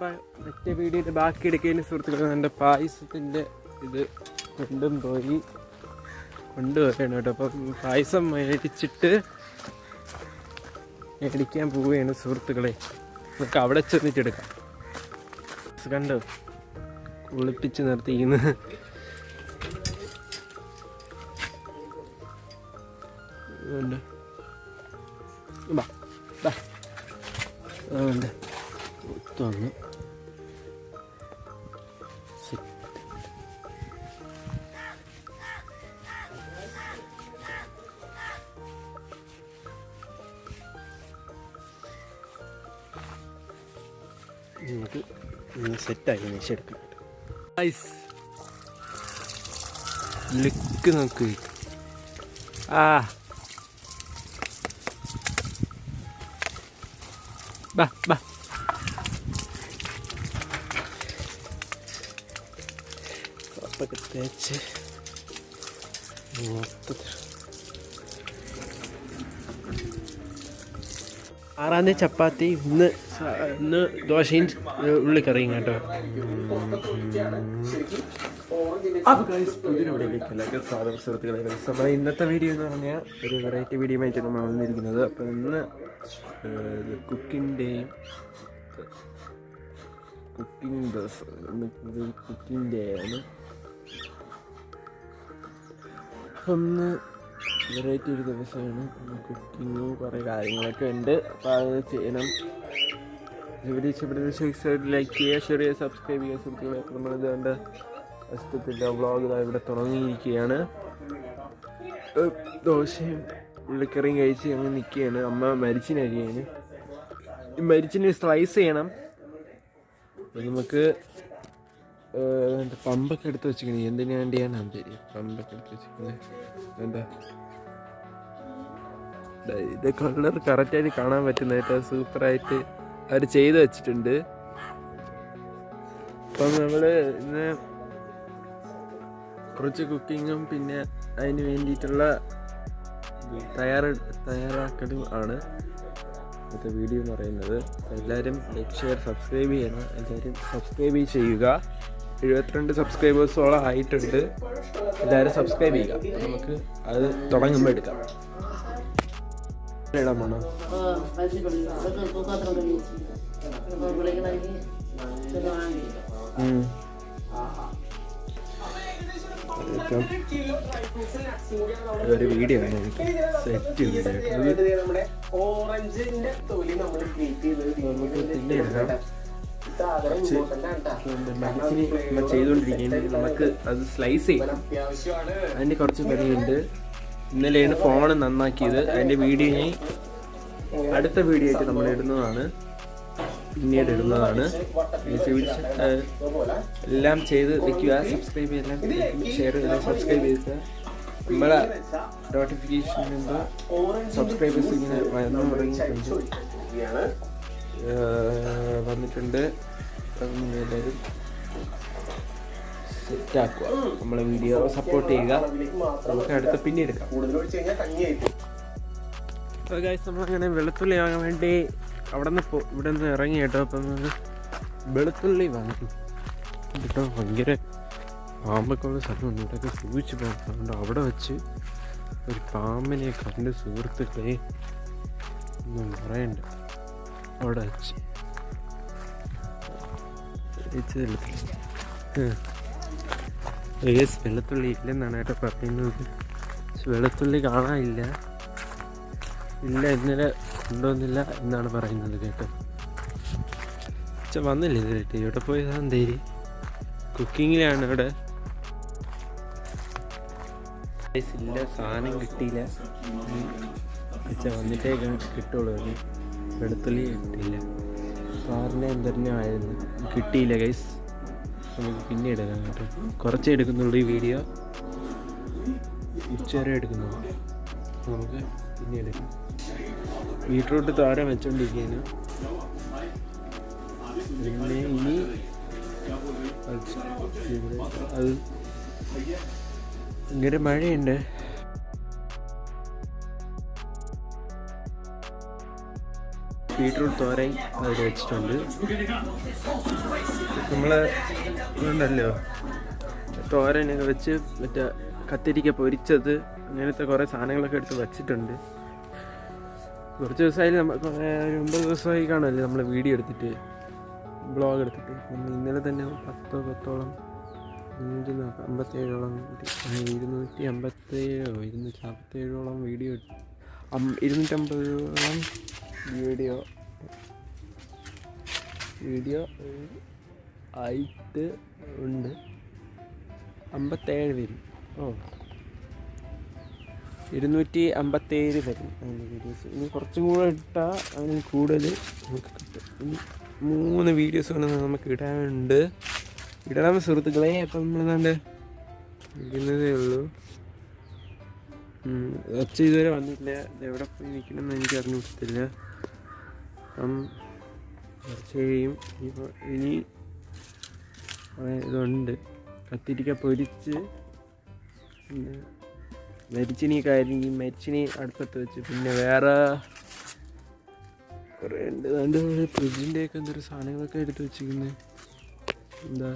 മറ്റേ വീഡിയോയുടെ ബാക്കി എടുക്കുന്നതിന് സുഹൃത്തുക്കൾ എൻ്റെ പായസത്തിൻ്റെ ഇത് കൊണ്ടുവരണം കേട്ടോ. അപ്പം പായസം മേടിക്കാൻ പോവുകയാണ് സുഹൃത്തുക്കളെ. നമുക്ക് അവിടെ ചെന്നിട്ടെടുക്കാം. കണ്ടോ കുളിപ്പിച്ച് നിർത്തിയിരിക്കുന്നത്. അതുകൊണ്ട് ഒത്തൊന്ന് നമുക്ക് സെറ്റാക്കി മേശെടുക്കാം. ലുക്ക് നോക്ക്. ബാ ബാ കപ്പൊക്കെ തേച്ച് മൊത്തത്തിൽ 6 ചപ്പാത്തി, ഇന്ന് ദോശയും ഉള്ളിക്കറിയും കേട്ടോ. സുഹൃത്തുക്കളെ, ഇന്നത്തെ വീഡിയോ എന്ന് പറഞ്ഞാൽ ഒരു വെറൈറ്റി വീഡിയോ ആയിട്ട് നമ്മൾ വന്നിരിക്കുന്നത്. അപ്പം ഇന്ന് കുക്കിംഗ് ഡേ ആണ്. ഒന്ന് വെറൈറ്റി ഒരു ദിവസമാണ്. കുക്കിങ്ങും കുറേ കാര്യങ്ങളൊക്കെ ഉണ്ട്. അപ്പോൾ അത് ചെയ്യണം. ലൈക്ക് ചെയ്യുക, ഷെയർ ചെയ്യുക, സബ്സ്ക്രൈബ് ചെയ്യുക സുഹൃത്തുക്കളെ. അപ്പോൾ നമ്മളിത് എൻ്റെ ഫസ്റ്റത്തെ വ്ളോഗ് ഇവിടെ തുടങ്ങിയിരിക്കുകയാണ്. ദോശയും ഉള്ളിക്കറിയും കഴിച്ച് അങ്ങ് നിൽക്കുകയാണ്. അമ്മ മരിച്ചിനരിയാണ്. മരിച്ചിന് സ്ലൈസ് ചെയ്യണം. നമുക്ക് പമ്പൊക്കെ എടുത്ത് വെച്ചിരിക്കുന്നത് എന്തിനു വേണ്ടിയാണ് ശരി. പമ്പൊക്കെ എടുത്ത് വെച്ചിരിക്കുന്നത് എന്താ ഇത് കളർ കറക്റ്റായിട്ട് കാണാൻ പറ്റുന്നതായിട്ട് സൂപ്പറായിട്ട് അവർ ചെയ്ത് വെച്ചിട്ടുണ്ട്. അപ്പം നമ്മൾ ഇന്ന് കുറച്ച് കുക്കിങ്ങും പിന്നെ അതിന് വേണ്ടിയിട്ടുള്ള തയ്യാറാക്കലും ആണ് ഇന്നത്തെ വീഡിയോ എന്ന് പറയുന്നത്. എല്ലാവരും ലൈക്ക്, ഷെയർ, സബ്സ്ക്രൈബ് ചെയ്യണം. എല്ലാവരും സബ്സ്ക്രൈബ് ചെയ്യുക. 72 സബ്സ്ക്രൈബേഴ്സോളം ആയിട്ടുണ്ട്. എല്ലാവരും സബ്സ്ക്രൈബ് ചെയ്യുക. നമുക്ക് അത് തുടങ്ങുമ്പോൾ എടുക്കാം. ഇടാൻ പോണോ? ഒരു വീഡിയോ ആണ് എനിക്ക് സെറ്റ് മരുന്നിന് ചെയ്തുകൊണ്ടിരിക്കുകയാണ്. നമുക്ക് അത് സ്ലൈസ് ചെയ്യണം. അതിൻ്റെ കുറച്ച് പണിയുണ്ട്. ഇന്നലെയാണ് ഫോൺ നന്നാക്കിയത്. അതിൻ്റെ വീഡിയോ അടുത്ത വീഡിയോ ആയിട്ട് നമ്മൾ ഇടുന്നതാണ്, പിന്നീട് ഇടുന്നതാണ്. എല്ലാം ചെയ്ത് വെക്കുക. സബ്സ്ക്രൈബ് എല്ലാം ഷെയർ ചെയ്ത് സബ്സ്ക്രൈബ് ചെയ്ത് നമ്മളെ നോട്ടിഫിക്കേഷൻ സബ്സ്ക്രൈബേഴ്സ് ഇങ്ങനെ വന്നിട്ടുണ്ട്. എല്ലാവരും സെറ്റാക്കുക. നമ്മളെ വീഡിയോ സപ്പോർട്ട് ചെയ്യുക. നമുക്ക് അടുത്ത പിന്നെ എടുക്കാം. നമ്മളങ്ങനെ വെളുത്തുള്ളി വാങ്ങാൻ വേണ്ടി ഇവിടെ നിന്ന് ഇറങ്ങി കേട്ടോ. അപ്പം വെളുത്തുള്ളി വാങ്ങി കേട്ടോ. ഭയങ്കര പാമ്പൊക്കെയുള്ള സ്ഥലമുണ്ട്. ഇവിടെയൊക്കെ സൂക്ഷിച്ച് പോകാം. അതുകൊണ്ട് അവിടെ വെച്ച് ഒരു പാമ്പിനെ കണ്ട് സുഹൃത്തുക്കളെ ഒന്നും പറയണ്ട. അവിടെ വെച്ച് വെളുത്തുള്ളി ഇല്ലെന്നാണ് കേട്ടോ പറയുന്നത്. വെളുത്തുള്ളി കാണാനില്ല. ഇന്നലെ കൊണ്ടുവന്നില്ല എന്നാണ് പറയുന്നത് കേട്ടോ. വന്നില്ല ഇതായിട്ട്. ഇവിടെ പോയതാണ് തേരി. കുക്കിങ്ങിലാണ് ഇവിടെ. ഇല്ല, സാധനം കിട്ടിയില്ല. വന്നിട്ടേ കിട്ടുള്ളൂ. വെളുത്തുള്ളി കിട്ടിയില്ല. സാറിന് എന്തെങ്കിലും ആയിരുന്നു, കിട്ടിയില്ല ഗൈസ്. നമുക്ക് പിന്നെ എടുക്കാം കേട്ടോ. കുറച്ചേ എടുക്കുന്നുള്ളൂ ഈ വീഡിയോ. ഉച്ചവരെ എടുക്കുന്നുള്ളൂ. നമുക്ക് പിന്നെ എടുക്കാം. ബീട്രൂട്ട് തോരൻ വെച്ചോണ്ടിരിക്കുകയാണ്. പിന്നെ ഇനി അത് ഭയങ്കര മഴയുണ്ട്. ബീട്രൂട്ട് തോരൻ അതിൽ വെച്ചിട്ടുണ്ട്. നമ്മൾ ഉണ്ടല്ലോ തോരനൊക്കെ വെച്ച് മറ്റേ കത്തിരിക്ക പൊരിച്ചത് അങ്ങനത്തെ കുറേ സാധനങ്ങളൊക്കെ എടുത്ത് വച്ചിട്ടുണ്ട്. കുറച്ച് ദിവസമായി ഒരു 9 ദിവസമായി കാണുമല്ലേ നമ്മൾ വീഡിയോ എടുത്തിട്ട്, ബ്ലോഗ് എടുത്തിട്ട്. ഇന്നലെ തന്നെ 10ഓളം 57ഓളം 247ഓളം വീഡിയോ 250ഓളം വീഡിയോ ആയിട്ട് ഉണ്ട്. 57 വരും. 257 വരും അതിൻ്റെ വീഡിയോസ്. ഇനി കുറച്ചും കൂടെ ഇട്ടാൽ അതിന് കൂടുതൽ നമുക്ക് കിട്ടും. ഇനി 3 വീഡിയോസ് കൊണ്ട് നമുക്ക് ഇടണം സുഹൃത്തുക്കളെ. അപ്പം നമ്മളെന്താണ്ട് ഇരിക്കുന്നതേ ഉള്ളൂ. ഒച്ച ഇതുവരെ വന്നില്ല. എവിടെ പോയി നിൽക്കണമെന്ന് എനിക്ക് അറിഞ്ഞു കൊടുത്തില്ല. അപ്പം കുറച്ച് കഴിയും. ഇനി ഇതുണ്ട്, കത്തിരിക്ക പൊരിച്ച് പിന്നെ മരിച്ചിനി അടുപ്പത്ത് വെച്ച് പിന്നെ വേറെ കുറേ ഉണ്ട്. അതിൻ്റെ ഫ്രിഡ്ജിൻ്റെയൊക്കെ എന്തൊരു സാധനങ്ങളൊക്കെ എടുത്ത് വെച്ചിരിക്കുന്നത്. എന്താ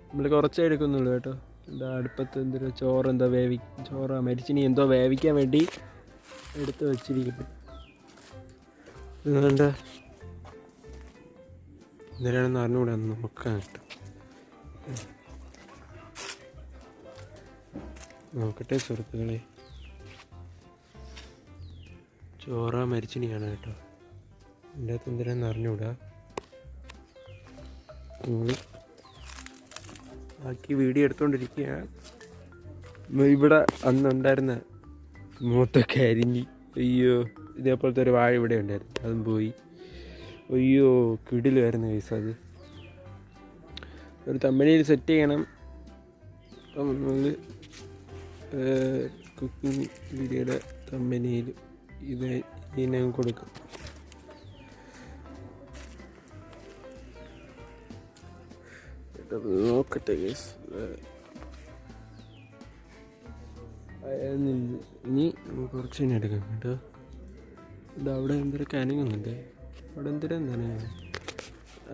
നമ്മൾ കുറച്ചേ എടുക്കുന്നുള്ളൂ കേട്ടോ. എന്താ അടുപ്പത്ത് എന്തൊരു ചോറ് മരിച്ചിനി എന്തോ വേവിക്കാൻ വേണ്ടി എടുത്ത് വെച്ചിരിക്കുന്നു. അതുകൊണ്ട് എന്തിനാണെന്ന് അറിഞ്ഞുകൂടെ നോക്കാൻ കിട്ടും. നോക്കട്ടെ സുഹൃത്തുക്കളെ. ചോറ മരിച്ചിനിയാണ് കേട്ടോ. എൻ്റെ അകത്ത് എന്തിനാണെന്ന് അറിഞ്ഞുകൂടാ. ബാക്കി വീഡിയോ എടുത്തുകൊണ്ടിരിക്കുകയാണ്. ഇവിടെ അന്നുണ്ടായിരുന്ന മൂത്തൊക്കെ അരിഞ്ഞ്, അയ്യോ ഇതേപോലത്തെ ഒരു വാഴ ഇവിടെ ഉണ്ടായിരുന്നു, അതും പോയി. അയ്യോ കിടിലായിരുന്നു കേസ്. അത് ഒരു തമ്പനിയിൽ സെറ്റ് ചെയ്യണം. അപ്പം നമ്മൾ കുക്കിംഗ് വീഡിയോയുടെ തമ്പനിയിൽ ഇതിനെ കൊടുക്കും. നോക്കട്ടെ കേസ്. ഇനി നമുക്ക് കുറച്ച് തന്നെ എടുക്കാം കേട്ടോ. ഇത് അവിടെ എന്തൊക്കെ അനങ്ങുന്നുണ്ട്. അവിടെ എന്താണ്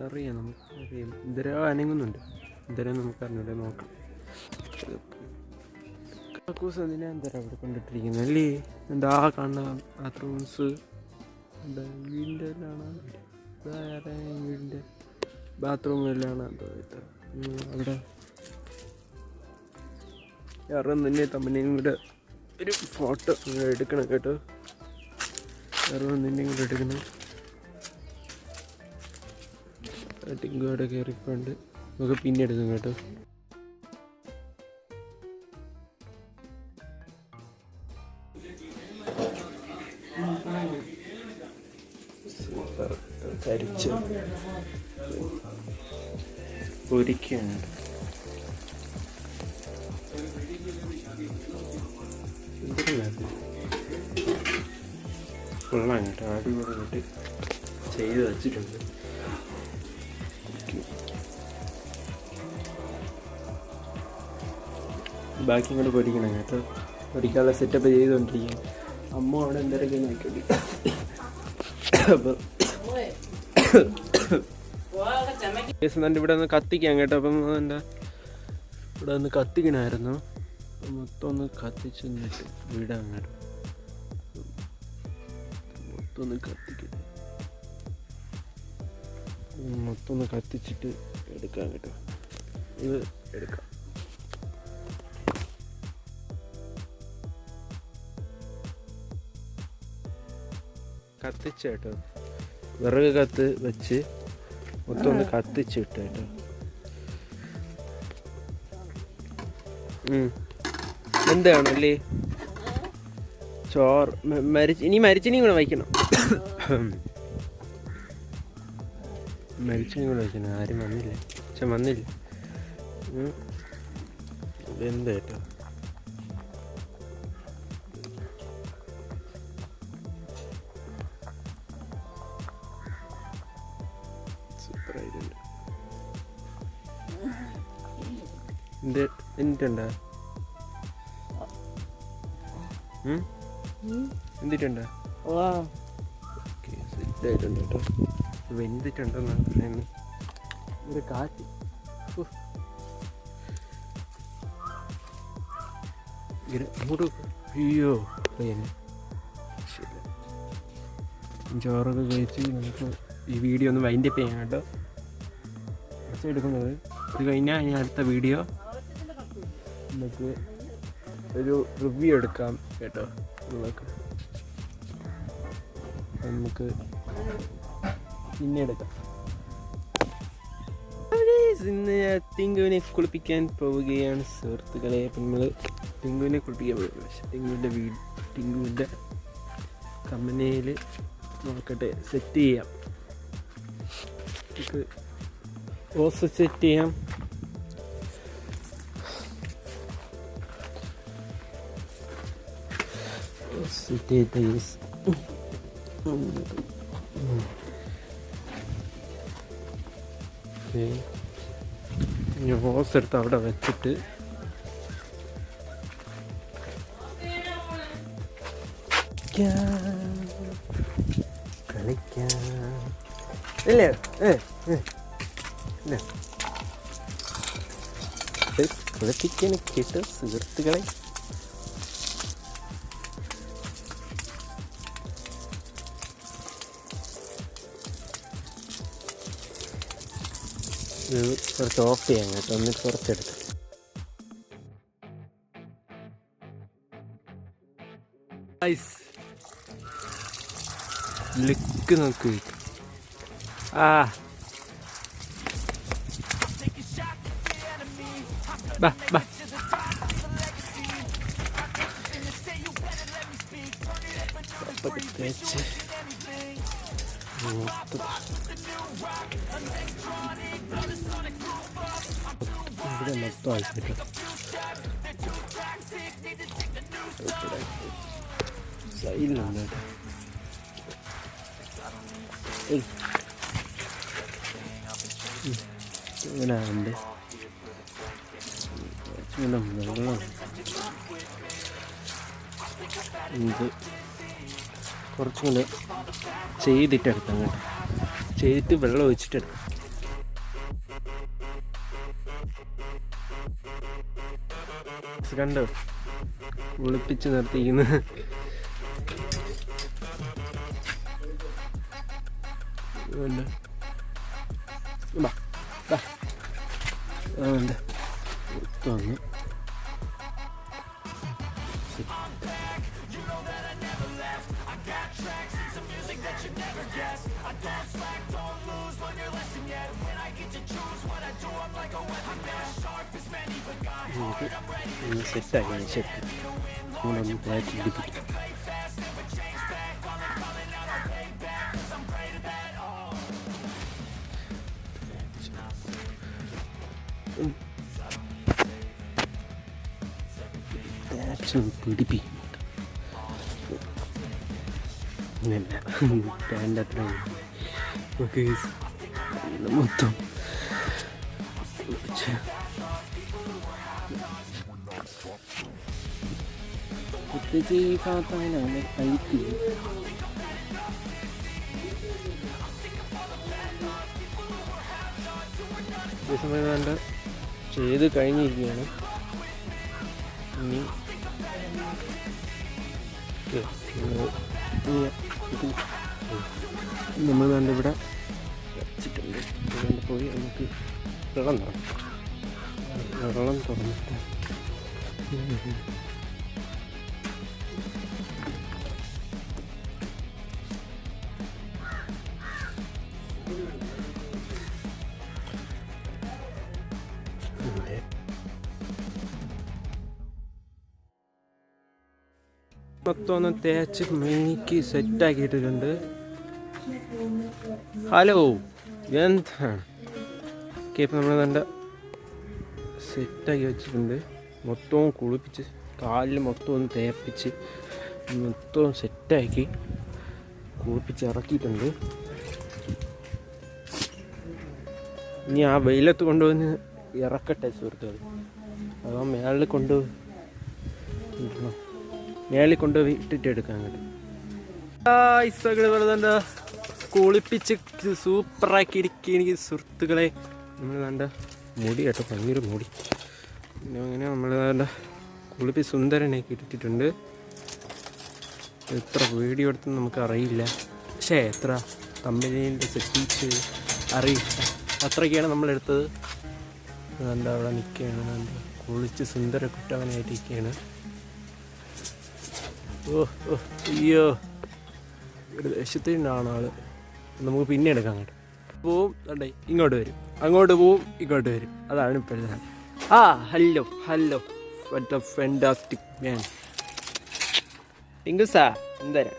അറിയാം, നമുക്കറിയാം എന്തിനാ അനങ്ങുന്നുണ്ട്. എന്തിനാ നമുക്കറിഞ്ഞൂടെ, നോക്കാം. കക്കൂസ് എന്തിനാ അവിടെ കൊണ്ടിട്ടിരിക്കുന്നത് അല്ലേ? എന്താ കാണുന്ന ബാത്റൂംസ് വീടിൻ്റെ വീടിൻ്റെ ബാത്റൂമിലാണ് അവിടെ. വേറെ തന്നെ തമ്മനെയും കൂടെ ഒരു ഫോട്ടോ എടുക്കണം കേട്ടോ. വേറെ നിന്നെയും കൂടെ എടുക്കണം. ടിങ്കു അവിടെ കയറിപ്പോണ്ട് നമുക്ക് പിന്നെ എടുക്കും കേട്ടോ. കരിച്ച് പൊരിക്കുകയാണ്. കൊള്ളാം കേട്ടോ. അടിപൊളിയായിട്ട് ചെയ്ത് വെച്ചിട്ടുണ്ട്. ബാക്കി ഇങ്ങോട്ട് പൊരിക്കണം കേട്ടോ. പൊരിക്കാനുള്ള സെറ്റപ്പ് ചെയ്തുകൊണ്ടിരിക്കുകയാണ്. അമ്മ അവിടെ എന്തൊക്കെ നോക്കി. അപ്പം ഇവിടെ ഒന്ന് കത്തിക്കാം കേട്ടോ. അപ്പം എന്താ ഇവിടെ ഒന്ന് കത്തിക്കണമായിരുന്നു. മൊത്തം ഒന്ന് കത്തിച്ച് നിന്നിട്ട് വിടാം കേട്ടോ. മൊത്തം ഒന്ന് കത്തിച്ചിട്ട് എടുക്കാം കേട്ടോ. ഇത് എടുക്കാം. കത്തിച്ച് കേട്ടോ. വിറക് കത്ത് വെച്ച് മൊത്തം ഒന്ന് കത്തിച്ചിട്ട് കേട്ടോ. എന്താണല്ലേ ചോറ് ഇനി മരിച്ചിനിയും കൂടെ വയ്ക്കണം. മരിച്ചിനിയും കൂടെ വയ്ക്കണം. ആരും വന്നില്ല. വന്നില്ല. എന്താ കേട്ടോ. സൂപ്പറായിട്ടുണ്ട്. എന്തിട്ടുണ്ടാ എന്തിട്ടുണ്ടാ? ഓ ഓക്കെ സെറ്റായിട്ടുണ്ട് കേട്ടോ. വെന്തിട്ടുണ്ടെന്നാണ് പറയുന്നത്. ഒരു കാറ്റ് അങ്ങോട്ട്. അയ്യോ ശരി, ചോറൊക്കെ കഴിച്ച് നമുക്ക് ഈ വീഡിയോ ഒന്ന് വൈൻഡപ്പ് ചെയ്യാം കേട്ടോ. കുറച്ച് എടുക്കുന്നത് ഇത് കഴിഞ്ഞാൽ ഇനി അടുത്ത വീഡിയോ നമുക്ക് ഒരു റിവ്യൂ എടുക്കാം കേട്ടോ. നമുക്ക് പിന്നെ എടുക്കാം. ഇന്ന് ടിങ്കുവിനെ കുളിപ്പിക്കാൻ പോവുകയാണ് സുഹൃത്തുക്കളെ. അപ്പം നമ്മൾ ടിങ്കുവിനെ കുളിപ്പിക്കാൻ പോവുകയാണ്. പക്ഷേ ടിങ്കുവിൻ്റെ കമ്പനിയിൽ നോക്കട്ടെ, സെറ്റ് ചെയ്യാം. നമുക്ക് ഓസ് സെറ്റ് ചെയ്യാം. സെറ്റ് ചെയ്ത് ഓസ് എടുത്ത് അവിടെ വെച്ചിട്ട് കളിക്കാം ഇല്ലേ? കുളിപ്പിക്കാൻ കേട്ടോ സുഹൃത്തുക്കളെ. കുറച്ച് ഓഫ് ചെയ്യാം കേട്ടോ, എന്നിട്ട് കുറച്ചെടുത്ത് ലിക്ക് നോക്ക്. ബാ ബാ തേച്ച് ഇവിടെ മൊത്തം ആയിക്കോട്ടെ. സൈഡിലുണ്ട് ഇങ്ങനെ ഉണ്ട്. വെള്ളം ഇത് കുറച്ചും കൂടെ ചെയ്തിട്ടെടുക്കാം കേട്ടോ. ചെയ്തിട്ട് വെള്ളം ഒഴിച്ചിട്ടെടുക്കാം. കണ്ടോ ഒളിപ്പിച്ച് നിർത്തിയിരിക്കുന്നത്. അതുകൊണ്ട് വന്ന് സെറ്റാക്കി സെറ്റ് നമ്മളൊന്ന് തേച്ച് പിടിപ്പിക്കും. പിടിപ്പിക്കും പാൻ്റെ അത്ര മൊത്തം പ്രത്യേകിച്ച് ഈ ഭാഗത്ത് അങ്ങനെ ടൈറ്റ് ഈ സമയം കണ്ട് ചെയ്ത് കഴിഞ്ഞിരിക്കുകയാണ്. ഇനി നമ്മൾ കണ്ട് ഇവിടെ വെച്ചിട്ടുണ്ട്. അതുകൊണ്ട് പോയി നമുക്ക് വെള്ളം തുറന്നിട്ട് മൊത്തം ഒന്ന് തേച്ച് മിനിക്ക് സെറ്റാക്കിയിട്ടുണ്ട്. ഹലോ എന്താണ് കേപ്പ് നമ്മൾ നല്ല സെറ്റാക്കി വെച്ചിട്ടുണ്ട്. മൊത്തവും കുളിപ്പിച്ച് കാലിൽ മൊത്തം ഒന്ന് തേപ്പിച്ച് മൊത്തവും സെറ്റാക്കി കുളിപ്പിച്ച് ഇറക്കിയിട്ടുണ്ട്. ഇനി ആ വെയിലത്ത് കൊണ്ടുവന്ന് ഇറക്കട്ടെ സുഹൃത്തുക്കൾ. അതാ മേളിൽ കൊണ്ടുപോയി ഇട്ടിട്ട് എടുക്കാം അങ്ങോട്ട്. വെറുതെ കുളിപ്പിച്ച് സൂപ്പറാക്കി ഇരിക്കുക എനിക്ക് സുഹൃത്തുക്കളെ. നമ്മൾ വേണ്ട മുടി കേട്ടോ, ഭയങ്കര മുടി. പിന്നെ അങ്ങനെ നമ്മൾ വേണ്ട കുളിപ്പിച്ച് സുന്ദരനാക്കി ഇട്ടിട്ടുണ്ട്. എത്ര വീഡിയോ എടുത്തെന്ന് നമുക്ക് അറിയില്ല, പക്ഷേ എത്ര കമ്പനീൻ്റെ സെറ്റിങ്സ് അറിയില്ല, അത്രയ്ക്കാണ് നമ്മളെടുത്തത്. വേണ്ട അവിടെ നിൽക്കുകയാണ്, വേണ്ട കുളിച്ച് സുന്ദര കുട്ടവനായിട്ടിരിക്കുകയാണ്. ഓ ഓ അയ്യോ, ഒരു ദേശത്തിനാണ് ആള്. നമുക്ക് പിന്നെ എടുക്കാം. അങ്ങോട്ട് പോവും, അണ്ടേ ഇങ്ങോട്ട് വരും, അങ്ങോട്ട് പോവും, ഇങ്ങോട്ട് വരും. അതാണ് ഇപ്പോഴത്തെ. ഹലോ ഹലോ ഫാന്റാസ്റ്റിക് മാൻ ടിങ്കുസാ. എന്തായാലും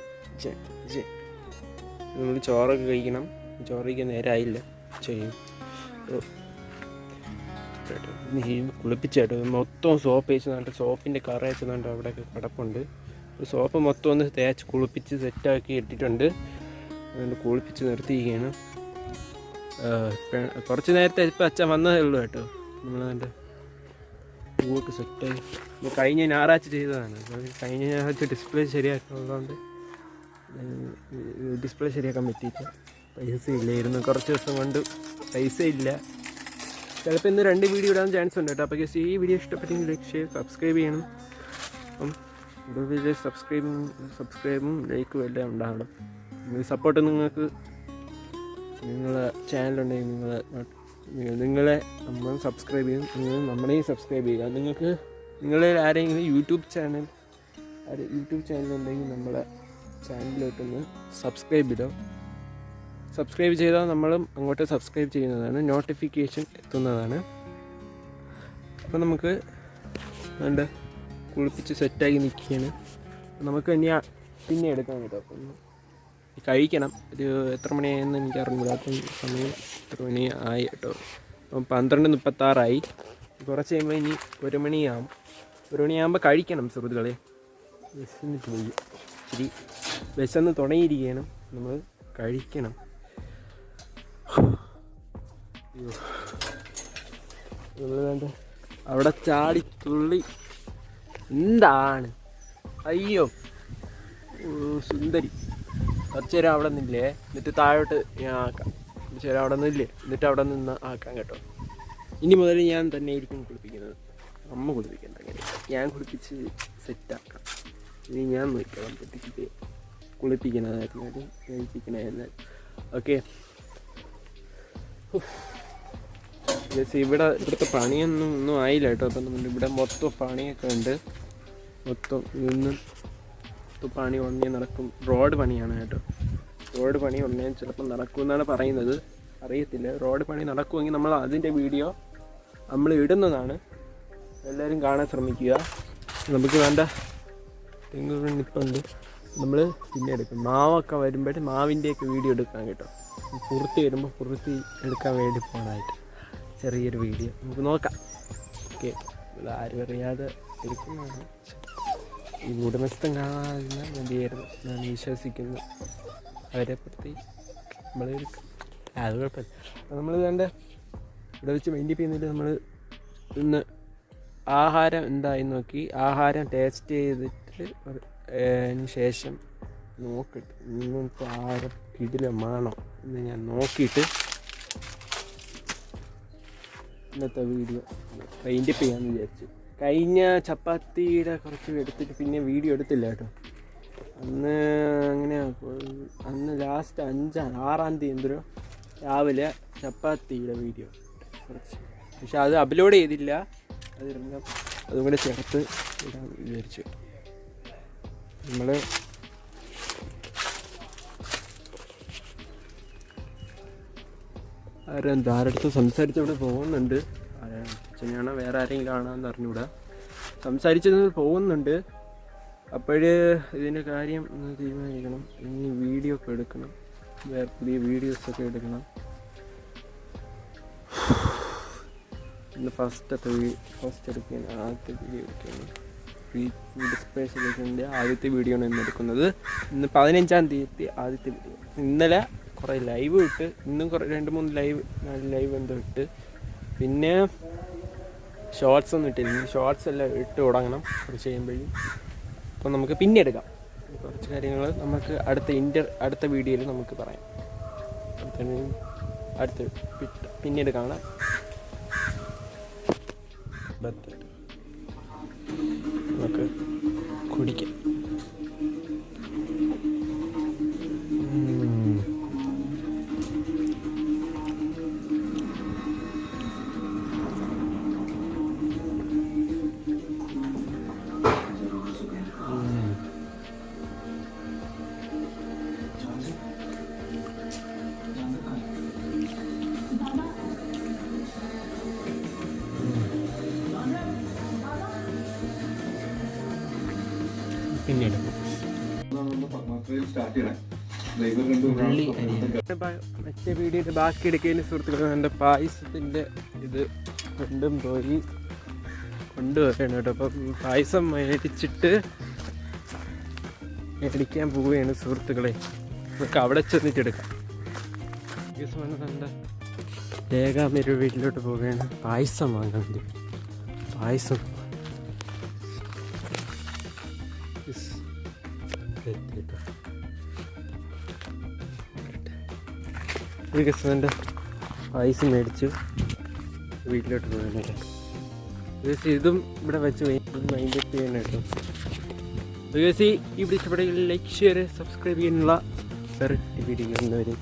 നമ്മൾ ചോറൊക്കെ കഴിക്കണം. ചോറ് കഴിക്കാൻ നേരമായില്ല ചെയ്യും. കുളിപ്പിച്ചേട്ടോ, മൊത്തം സോപ്പ് വെച്ചതുകൊണ്ട് സോപ്പിൻ്റെ കറ വെച്ചതുകൊണ്ട് അവിടെയൊക്കെ കിടപ്പുണ്ട്. സോപ്പ് മൊത്തം ഒന്ന് തേച്ച് കുളിപ്പിച്ച് സെറ്റാക്കി ഇട്ടിട്ടുണ്ട്. അതുകൊണ്ട് കുളിപ്പിച്ച് നിർത്തിയിരിക്കുകയാണ്. കുറച്ച് നേരത്തെ ഇപ്പം അച്ഛൻ വന്നതേ ഉള്ളൂ കേട്ടോ. നമ്മളതിൻ്റെ പൂവൊക്കെ സെറ്റായി കഴിഞ്ഞ ഞായറാഴ്ച ചെയ്തതാണ്. കഴിഞ്ഞ ഞായറാഴ്ച ഡിസ്പ്ലേ ശരിയാക്കുന്നുള്ളതുകൊണ്ട് ഡിസ്പ്ലേ ശരിയാക്കാൻ പറ്റിയില്ല. പൈസ ഇല്ലായിരുന്നു, കുറച്ച് ദിവസം കൊണ്ട് പൈസ ഇല്ല. ചിലപ്പോൾ ഇന്ന് 2 വീഡിയോ ഇടാൻ ചാൻസ് ഉണ്ട് കേട്ടോ. അപ്പോൾ ഈ വീഡിയോ ഇഷ്ടപ്പെട്ടെങ്കിൽ ലൈക്ക് ഷെയർ സബ്സ്ക്രൈബ് ചെയ്യണം. അപ്പം കൂടുതൽ സബ്സ്ക്രൈബും ലൈക്കും എല്ലാം ഉണ്ടാകണം. സപ്പോർട്ട് നിങ്ങൾക്ക് നിങ്ങളെ ചാനലുണ്ടെങ്കിൽ നിങ്ങളെ നമ്മൾ സബ്സ്ക്രൈബ് ചെയ്യും, നിങ്ങൾ നമ്മളെയും സബ്സ്ക്രൈബ് ചെയ്യുക. നിങ്ങളെ ആരെങ്കിലും യൂട്യൂബ് ചാനൽ ഉണ്ടെങ്കിൽ നമ്മളെ ചാനലിലോട്ടൊന്ന് സബ്സ്ക്രൈബ് ചെയ്തോ. സബ്സ്ക്രൈബ് ചെയ്താൽ നമ്മളും അങ്ങോട്ട് സബ്സ്ക്രൈബ് ചെയ്യുന്നതാണ്, നോട്ടിഫിക്കേഷൻ എത്തുന്നതാണ്. അപ്പോൾ നമുക്ക് വേണ്ട കുളിപ്പിച്ച് സെറ്റാക്കി നിൽക്കുകയാണ്. നമുക്ക് പിന്നെ എടുക്കാൻ കേട്ടോ. അപ്പം കഴിക്കണം. ഒരു എത്ര മണിയായെന്ന് എനിക്ക് അറിഞ്ഞില്ലാത്ത സമയം എത്ര മണി ആയി കേട്ടോ. അപ്പം 12:36 കുറച്ച് കഴിയുമ്പോൾ ഇനി 1 മണിയാകും. 1 മണിയാകുമ്പോൾ കഴിക്കണം സുഹൃത്തുക്കളെ. വിശന്നിട്ട് പോയി, ഇച്ചിരി വിശന്ന് തുടങ്ങിയിരിക്കണം. നമ്മൾ കഴിക്കണം. നമ്മൾ വേണ്ട അവിടെ ചാടി തുള്ളി എന്താണ്, അയ്യോ സുന്ദരി. കുറച്ച് നേരം അവിടെ നിന്നില്ലേ, എന്നിട്ട് താഴോട്ട് ഞാൻ ആക്കാം. കുറച്ച് നേരം അവിടെ നിന്നില്ലേ, എന്നിട്ട് അവിടെ നിന്ന് ആക്കാം കേട്ടോ. ഇനി മുതൽ ഞാൻ തന്നെ ആയിരിക്കും കുളിപ്പിക്കുന്നത്, അമ്മ കുളിപ്പിക്കണ്ട. അങ്ങനെ ഞാൻ കുളിപ്പിച്ച് സെറ്റാക്കാം. ഇനി ഞാൻ നോക്കണം പൊട്ടിച്ചിട്ട് കുളിപ്പിക്കുന്നതായിരുന്നാലും കഴിപ്പിക്കണമായിരുന്നാലും. ഓക്കെ, ഇവിടുത്തെ പണിയൊന്നും ആയില്ല കേട്ടോ. അപ്പം ഇവിടെ മൊത്തം പണിയൊക്കെ ഉണ്ട്. മൊത്തം പണി ഉടനെ നടക്കും. റോഡ് പണിയാണ് കേട്ടോ. റോഡ് പണി ഉടനെ ചിലപ്പോൾ നടക്കുമെന്നാണ് പറയുന്നത്, അറിയത്തില്ല. റോഡ് പണി നടക്കുമെങ്കിൽ നമ്മൾ അതിൻ്റെ വീഡിയോ നമ്മൾ ഇടുന്നതാണ്. എല്ലാവരും കാണാൻ ശ്രമിക്കുക. നമുക്ക് വേണ്ട തെങ്ങുണ്ട്, നമ്മൾ പിന്നെ എടുക്കും. മാവൊക്കെ വരുമ്പോഴേ മാവിൻ്റെയൊക്കെ വീഡിയോ എടുക്കാൻ കേട്ടോ. പുറത്ത് വരുമ്പോൾ പുറത്ത് എടുക്കാൻ വേണ്ടി പോകണമായിട്ട് ചെറിയൊരു വീഡിയോ നമുക്ക് നോക്കാം. ഓക്കെ, ആരും അറിയാതെ എടുക്കുന്നതാണ്. ഈ ഉടമസ്ഥൻ കാണാതിരുന്നാൽ മതിയായിരുന്നു ഞാൻ വിശ്വസിക്കുന്നു. അവരെ പറ്റി നമ്മൾ എടുക്കും, അത് കുഴപ്പമില്ല. അപ്പോൾ നമ്മൾ വേണ്ട ഇവിടെ വെച്ച് വേണ്ടി ചെയ്യുന്നില്ല. നമ്മൾ ഇന്ന് ആഹാരം എന്തായി നോക്കി, ആഹാരം ടേസ്റ്റ് ചെയ്തിട്ട് അതിന് ശേഷം നോക്കിയിട്ട് ഇന്നത്തെ ആഹാരം കിടിലമാണോ എന്ന് ഞാൻ നോക്കിയിട്ട് ഇന്നത്തെ വീഡിയോ വൈൻഡപ്പ് ചെയ്യാമെന്ന് വിചാരിച്ചു. കഴിഞ്ഞ ചപ്പാത്തിയുടെ കുറച്ച് എടുത്തിട്ട് പിന്നെ വീഡിയോ എടുത്തില്ല കേട്ടോ. അന്ന് ലാസ്റ്റ് 6-ആം തീയതി എന്തോ രാവിലെ ചപ്പാത്തിയുടെ വീഡിയോ കുറച്ച്, പക്ഷെ അത് അപ്ലോഡ് ചെയ്തില്ല. അതും കൂടെ ചേർത്ത് ഇടാൻ വിചാരിച്ചു. നമ്മൾ ആരടുത്ത് സംസാരിച്ചവിടെ പോകുന്നുണ്ട്. അച്ഛനാണോ വേറെ ആരെങ്കിലും ആണെന്ന് അറിഞ്ഞൂടാ. സംസാരിച്ചത് പോകുന്നുണ്ട്. അപ്പോഴ് ഇതിൻ്റെ കാര്യം ഒന്ന് തീരുമാനിക്കണം. ഇനി വീഡിയോ ഒക്കെ എടുക്കണം, വേറെ പുതിയ വീഡിയോസൊക്കെ എടുക്കണം. ഇന്ന് ഫസ്റ്റ് എടുക്കുകയാണ്, ആദ്യത്തെ വീഡിയോ എടുക്കുകയാണ്. ഡിസ്പ്ലേ സെലക്ഷൻ്റെ ആദ്യത്തെ വീഡിയോ ആണ് ഇന്ന് എടുക്കുന്നത്. ഇന്ന് 15-ാം തീയതി ആദ്യത്തെ വീഡിയോ. ഇന്നലെ കുറേ ലൈവ് ഇട്ട്, ഇന്നും 2-3 ലൈവ് എന്തോ ഇട്ട്. പിന്നെ ഷോർട്സ് ഒന്നും ഇട്ടില്ല. ഷോർട്സ് എല്ലാം ഇട്ട് തുടങ്ങണം കുറച്ച് കഴിയുമ്പോഴും. അപ്പോൾ നമുക്ക് പിന്നെ എടുക്കാം. കുറച്ച് കാര്യങ്ങൾ നമുക്ക് അടുത്ത വീഡിയോയിൽ നമുക്ക് പറയാം. പിന്നീട് കാണാം. നമുക്ക് കുടിക്കാം. പിന്നീട് മറ്റേ വീഡിയോയുടെ ബാക്കി എടുക്കുന്നതിന് സുഹൃത്തുക്കൾ എൻ്റെ പായസത്തിൻ്റെ ഇത് കൊണ്ടുവരണം കേട്ടോ. അപ്പം പായസം മേടിക്കാൻ പോവുകയാണ് സുഹൃത്തുക്കളെ. നമുക്ക് അവിടെ ചെന്നിട്ടെടുക്കാം. എൻ്റെ രേഖാമൊരു വീട്ടിലോട്ട് പോവുകയാണ് പായസം വാങ്ങാൻ വേണ്ടി. പായസം വികസനൻ്റെ പായസം മേടിച്ച് വീട്ടിലോട്ട് പോകുന്നുണ്ട്. ഇതും ഇവിടെ വെച്ച് മൈൻഡ് ചെയ്യണം കേട്ടോ. ബികോസ് ഇവിടെ ഇഷ്ടപ്പെടുകയും ലൈക്ക് ഷെയർ സബ്സ്ക്രൈബ് ചെയ്യാനുള്ള വീഡിയോ കാണുന്നവരെ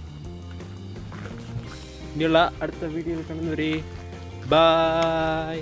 ഇനിയുള്ള അടുത്ത വീഡിയോയിൽ കാണുന്നവരെ ബൈ.